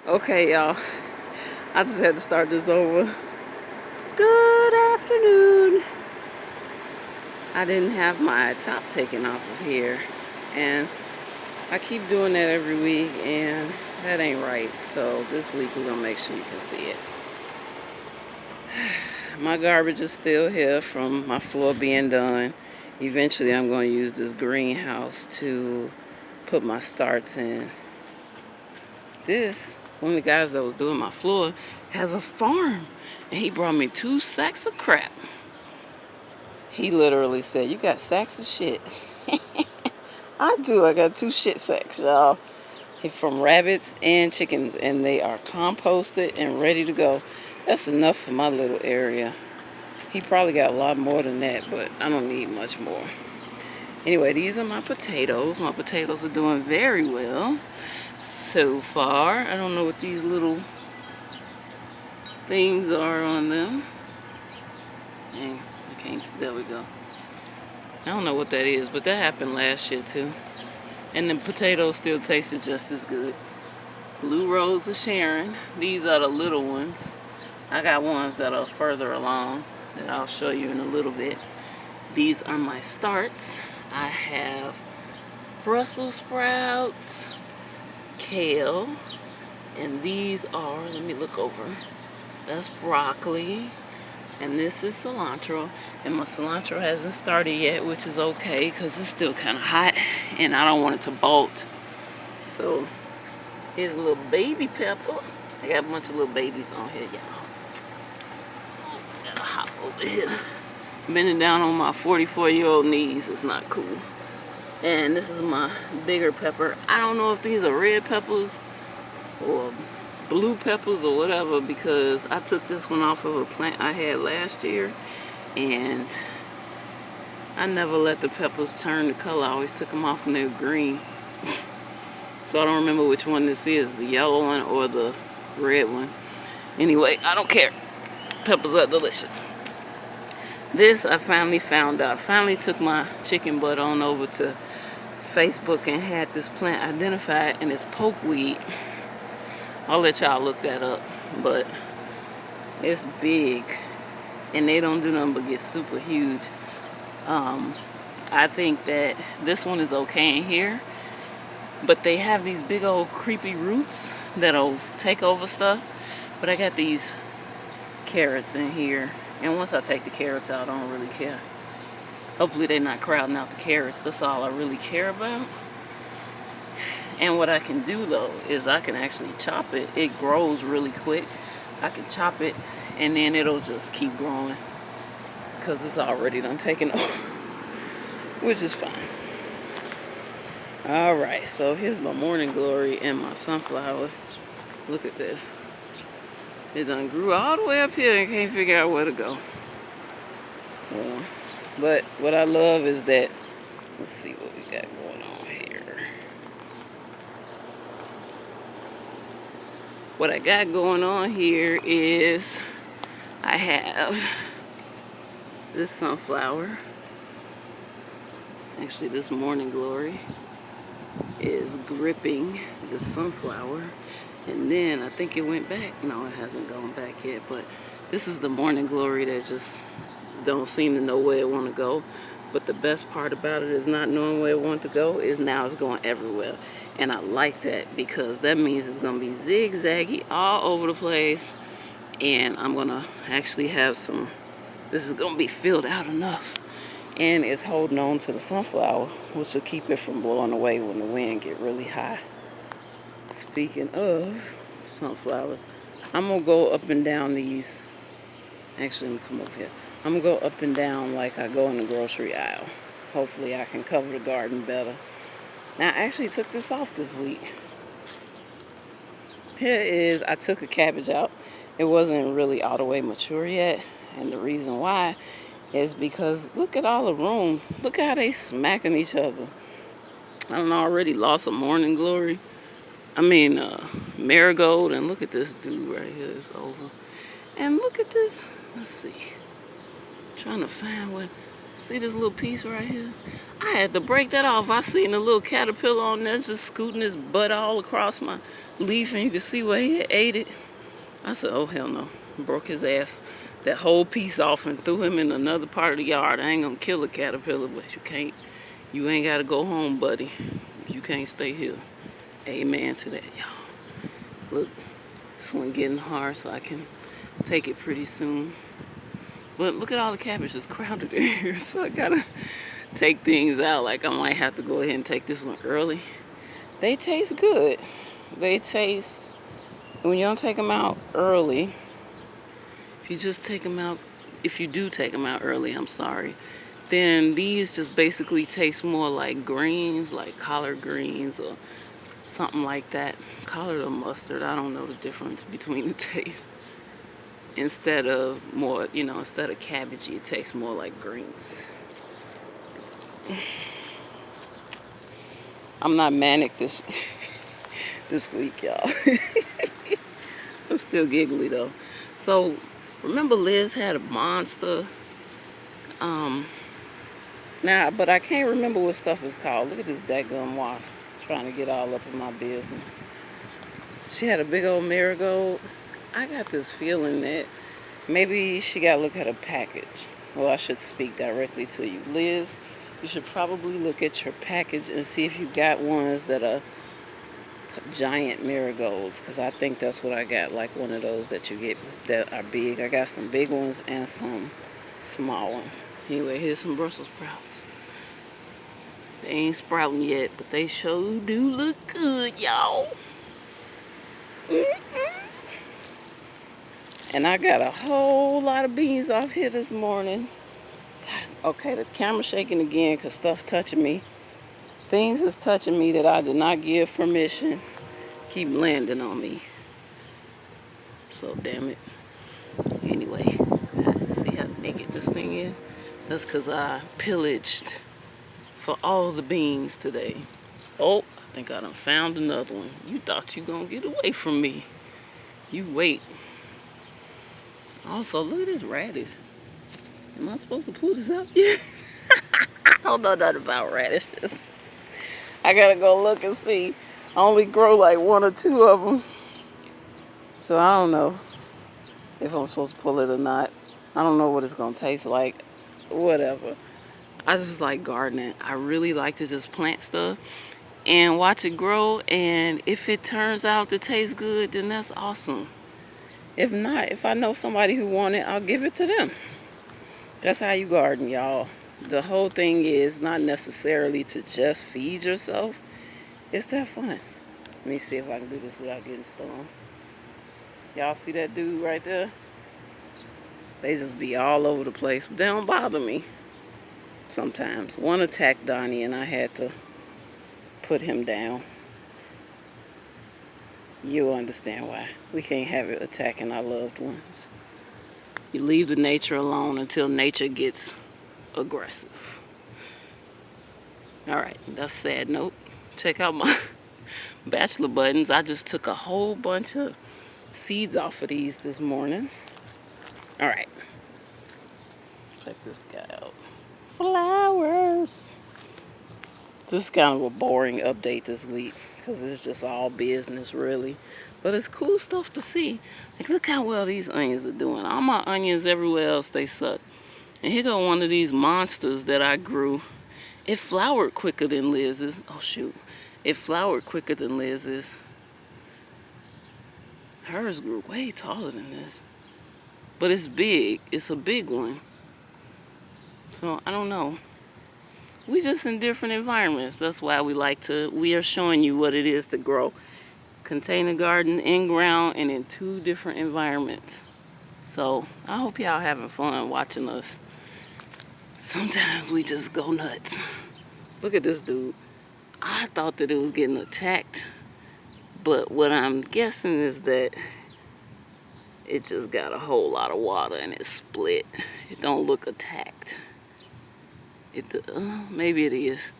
Okay, y'all. I just had to start this over. Good afternoon. I didn't have my top taken off of here, and I keep doing that every week, and that ain't right. So this week we're gonna make sure you can see it. My garbage is still here from my floor being done. Eventually I'm going to use this greenhouse to put my starts in. One of the guys that was doing my floor has a farm, and he brought me 2 sacks of crap. He literally said, "You got sacks of shit." I do. I got 2 shit sacks, y'all. From rabbits and chickens, and they are composted and ready to go. That's enough for my little area. He probably got a lot more than that, but I don't need much more. Anyway, these are my potatoes. My potatoes are doing very well so far. I don't know what these little things are on them. Dang, I can't, there we go. I don't know what that is, but that happened last year too. And the potatoes still tasted just as good. Blue Rose of Sharon. These are the little ones. I got ones that are further along that I'll show you in a little bit. These are my starts. I have Brussels sprouts, kale, and these are, let me look over, that's broccoli, and this is cilantro. And my cilantro hasn't started yet, which is okay because it's still kind of hot and I don't want it to bolt. So here's a little baby pepper. I got a bunch of little babies on here, y'all. Gotta hop over here. Bending down on my 44-year-old knees is not cool. And this is my bigger pepper. I don't know if these are red peppers or blue peppers or whatever, because I took this one off of a plant I had last year, and I never let the peppers turn the color. I always took them off when they were green. So I don't remember which one this is, the yellow one or the red one. Anyway, I don't care. Peppers are delicious. This I finally found out. Finally took my chicken butt on over to Facebook and had this plant identified, and it's pokeweed. I'll let y'all look that up, but it's big and they don't do nothing but get super huge. I think that this one is okay in here, but they have these big old creepy roots that'll take over stuff. But I got these carrots in here, and once I take the carrots out, I don't really care. Hopefully they're not crowding out the carrots. That's all I really care about. And what I can do though is I can actually chop it. It grows really quick. I can chop it and then it'll just keep growing because it's already done taken over, which is fine. Alright, so here's my morning glory and my sunflowers. Look at this. It done grew all the way up here and can't figure out where to go. But what I love is that, let's see what we got going on here. What I got going on here is I have this sunflower. Actually, this morning glory is gripping the sunflower. And then I think it went back. No, it hasn't gone back yet. But this is the morning glory that just don't seem to know where it want to go. But the best part about it is not knowing where it want to go is now it's going everywhere. And I like that because that means it's going to be zigzaggy all over the place. And I'm going to actually have some, this is going to be filled out enough. And it's holding on to the sunflower, which will keep it from blowing away when the wind get really high. Speaking of sunflowers, I'm going to go up and down these. Actually, let me come over here. I'm going to go up and down like I go in the grocery aisle. Hopefully I can cover the garden better. Now, I actually took this off this week. Here is, I took a cabbage out. It wasn't really all the way mature yet. And the reason why is because look at all the room. Look how they smacking each other. I done already lost a morning glory. Marigold. And look at this dude right here. It's over. And look at this. Let's see. Trying to find where. See this little piece right here? I had to break that off. I seen a little caterpillar on there just scooting his butt all across my leaf, and you can see where he had ate it. I said, oh hell no. Broke his ass. That whole piece off and threw him in another part of the yard. I ain't gonna kill a caterpillar, but you ain't gotta go home, buddy. You can't stay here. Amen to that, y'all. Look, this one getting hard, so I can take it pretty soon. But look at all the cabbage that's crowded in here, so I gotta take things out. Like I might have to go ahead and take this one early. They taste good. They taste, when you don't take them out early, if you just take them out, if you do take them out early, I'm sorry, then these just basically taste more like greens, like collard greens or something like that. Collard or mustard, I don't know the difference between the taste. Instead of more, instead of cabbagey, it tastes more like greens. I'm not manic this week, y'all. I'm still giggly though. So remember Liz had a monster. Now, but I can't remember what stuff is called. Look at this dadgum wasp trying to get all up in my business. She had a big old marigold. I got this feeling that maybe she got to look at a package. Well, I should speak directly to you. Liz, you should probably look at your package and see if you got ones that are giant marigolds, because I think that's what I got, like one of those that you get that are big. I got some big ones and some small ones. Anyway, here's some Brussels sprouts. They ain't sprouting yet, but they sure do look good, y'all. And I got a whole lot of beans off here this morning. Okay, the camera's shaking again because stuff touching me. Things is touching me that I did not give permission. Keep landing on me. So damn it. Anyway, see how naked this thing is? That's because I pillaged for all the beans today. Oh, I think I done found another one. You thought you gonna get away from me. You wait. Also, look at this radish. Am I supposed to pull this out yet? I don't know nothing about radishes. I gotta go look and see. I only grow like one or two of them. So I don't know if I'm supposed to pull it or not. I don't know what it's gonna taste like. Whatever. I just like gardening. I really like to just plant stuff and watch it grow. And if it turns out to taste good, then that's awesome. If not, if I know somebody who wants it, I'll give it to them. That's how you garden, y'all. The whole thing is not necessarily to just feed yourself. It's that fun. Let me see if I can do this without getting stung. Y'all see that dude right there? They just be all over the place, but they don't bother me sometimes. One attacked Donnie and I had to put him down. You'll understand why. We can't have it attacking our loved ones. You leave the nature alone until nature gets aggressive. Alright, that's a sad note. Check out my bachelor buttons. I just took a whole bunch of seeds off of these this morning. Alright. Check this guy out. Flowers. This is kind of a boring update this week because it's just all business really. But it's cool stuff to see. Like, look how well these onions are doing. All my onions everywhere else, they suck. And here go one of these monsters that I grew. It flowered quicker than Liz's. Oh, shoot. It flowered quicker than Liz's. Hers grew way taller than this. But it's big. It's a big one. So, I don't know. We just in different environments. That's why we are showing you what it is to grow. Container garden, in ground, and in 2 different environments. So I hope y'all having fun watching us. Sometimes we just go nuts. Look at this dude. I thought that it was getting attacked, but what I'm guessing is that it just got a whole lot of water and it split. It don't look attacked. Maybe it is.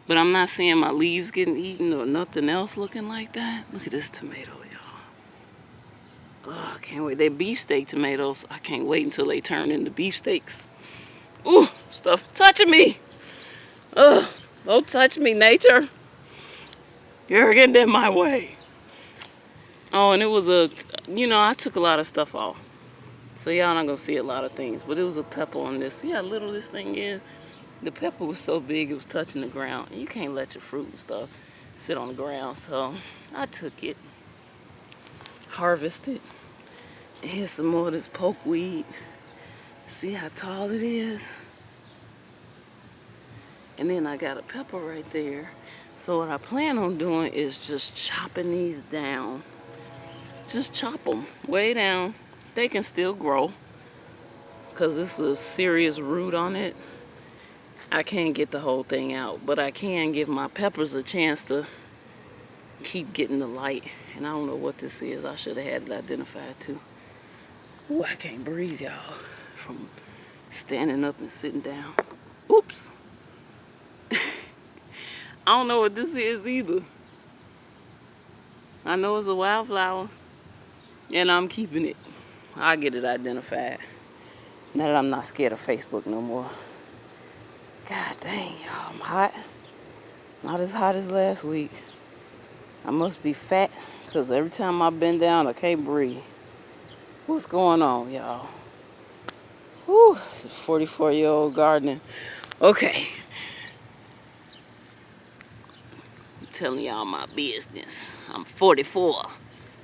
But I'm not seeing my leaves getting eaten or nothing else looking like that. Look at this tomato, y'all. Oh, I can't wait. They're beefsteak tomatoes. I can't wait until they turn into beefsteaks. Ooh, Stuff touching me. Ugh. Don't touch me, nature. You're getting in my way. Oh, and it was I took a lot of stuff off. So y'all not gonna see a lot of things. But it was a pepper on this. See how little this thing is? The pepper was so big it was touching the ground. You can't let your fruit and stuff sit on the ground. So I took it, harvested. And here's some more of this pokeweed. See how tall it is? And then I got a pepper right there. So what I plan on doing is just chopping these down. Just chop them way down. They can still grow because this is a serious root on it. I can't get the whole thing out, but I can give my peppers a chance to keep getting the light. And I don't know what this is. I should have had it identified too. Ooh, I can't breathe, y'all, from standing up and sitting down. Oops. I don't know what this is either. I know it's a wildflower, and I'm keeping it. I'll get it identified. Now that I'm not scared of Facebook no more. God dang, y'all, I'm hot. Not as hot as last week. I must be fat, because every time I bend down, I can't breathe. What's going on, y'all? Whew, 44-year-old gardening. Okay. I'm telling y'all my business. I'm 44.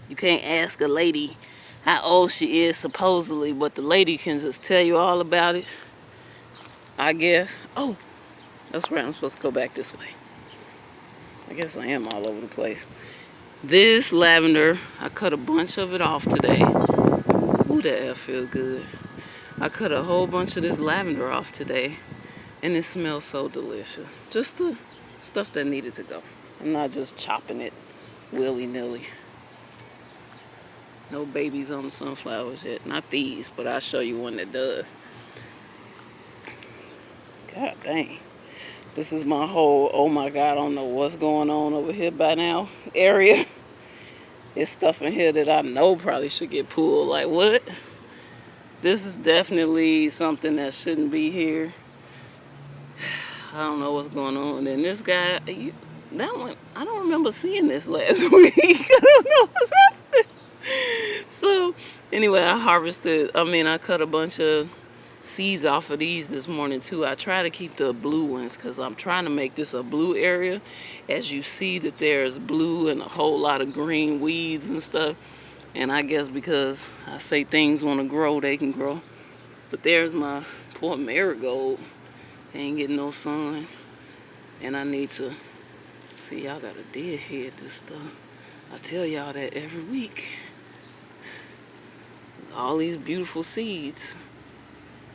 You can't ask a lady how old she is, supposedly, but the lady can just tell you all about it, I guess. Oh, that's right. I'm supposed to go back this way. I guess I am all over the place. This lavender, I cut a bunch of it off today. Ooh, that air feels good. I cut a whole bunch of this lavender off today, and it smells so delicious. Just the stuff that needed to go. I'm not just chopping it willy-nilly. No babies on the sunflowers yet. Not these, but I'll show you one that does. God dang. This is my whole, oh my God, I don't know what's going on over here by now area. It's stuff in here that I know probably should get pulled. Like, what? This is definitely something that shouldn't be here. I don't know what's going on. And then this guy, that one, I don't remember seeing this last week. I don't know what's happening. So, anyway, I cut a bunch of seeds off of these this morning too. I try to keep the blue ones because I'm trying to make this a blue area. As you see that there's blue and a whole lot of green weeds and stuff. And I guess because I say things want to grow, they can grow. But there's my poor marigold. They ain't getting no sun. And I need to, see, y'all gotta deadhead this stuff. I tell y'all that every week. All these beautiful seeds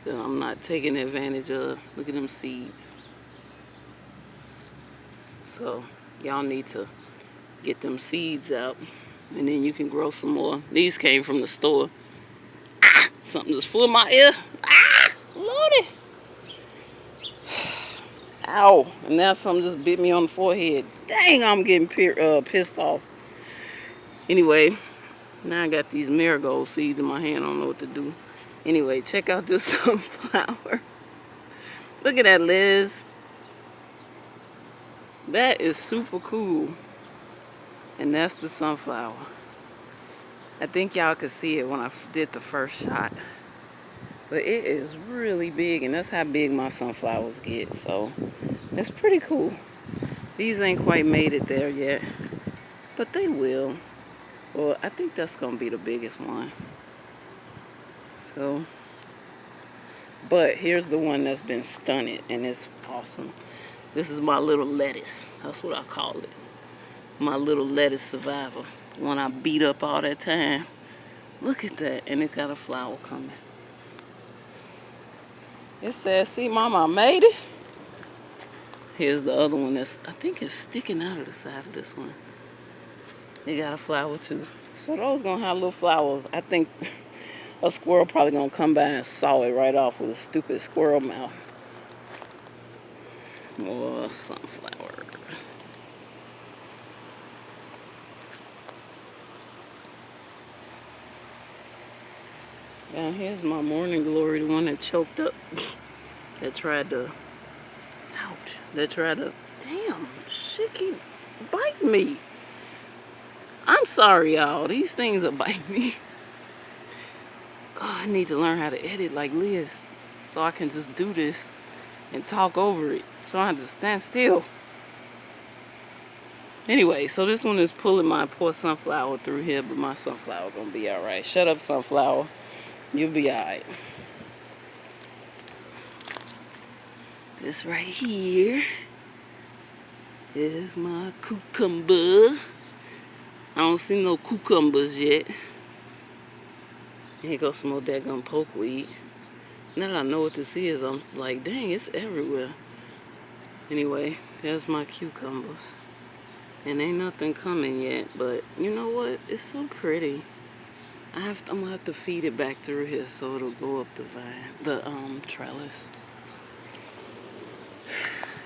that I'm not taking advantage of. Look at them seeds. So y'all need to get them seeds out, and then you can grow some more. These came from the store. Ah, something just flew in my ear. Ah, Lordy. Ow, and now something just bit me on the forehead. Dang, I'm getting pissed off. Anyway, now I got these marigold seeds in my hand. I don't know what to do. Anyway, check out this sunflower. Look at that, Liz. That is super cool. And that's the sunflower. I think y'all could see it when I did the first shot. But it is really big, and that's how big my sunflowers get. So it's pretty cool. These ain't quite made it there yet, but they will. Well, I think that's gonna be the biggest one. So, but here's the one that's been stunted, and it's awesome. This is my little lettuce. That's what I call it. My little lettuce survivor. The one I beat up all that time. Look at that, and it got a flower coming. It says, see, Mama, I made it. Here's the other one that's, I think it's sticking out of the side of this one. It got a flower too. So those gonna have little flowers. I think a squirrel probably gonna come by and saw it right off with a stupid squirrel mouth. More sunflower. Now here's my morning glory, the one that choked up. that tried to, ouch, that tried to, damn, shit keep biting me. I'm sorry, y'all. These things are biting me. Oh, I need to learn how to edit like Liz so I can just do this and talk over it. So I have to stand still. Anyway, so this one is pulling my poor sunflower through here, but my sunflower gonna be alright. Shut up, sunflower. You'll be alright. This right here is my cucumber. I don't see no cucumbers yet. Here goes some more daggum pokeweed. Now that I know what this is, I'm like, dang, it's everywhere. Anyway, there's my cucumbers. And ain't nothing coming yet, but you know what? It's so pretty. I'm gonna have to feed it back through here so it'll go up the trellis.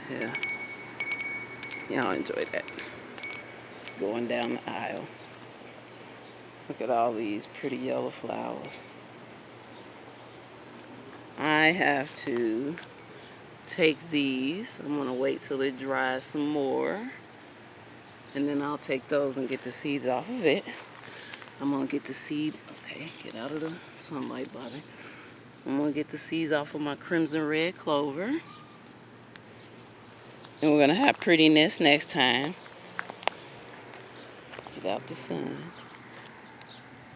Yeah. Y'all enjoy that. Going down the aisle. Look at all these pretty yellow flowers. I have to take these. I'm gonna wait till it dries some more. And then I'll take those and get the seeds off of it. I'm gonna get the seeds, okay, get out of the sunlight bother. I'm gonna get the seeds off of my crimson red clover. And we're gonna have prettiness next time. Get out the sun.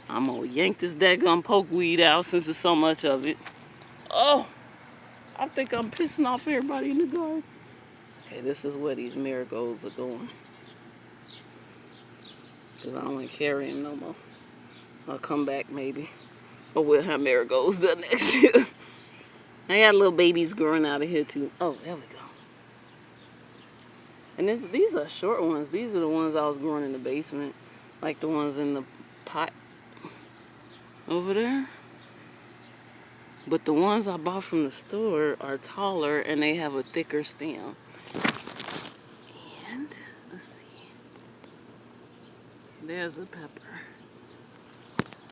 I'm gonna yank this daggum pokeweed out since there's so much of it. Oh, I think I'm pissing off everybody in the garden. Okay, this is where these marigolds are going. Because I don't want to carry them no more. I'll come back maybe. Or we'll have marigolds done next year. I got little babies growing out of here too. Oh, there we go. And these are short ones. These are the ones I was growing in the basement. Like the ones in the pot over there. But the ones I bought from the store are taller and they have a thicker stem. And, let's see. There's a pepper.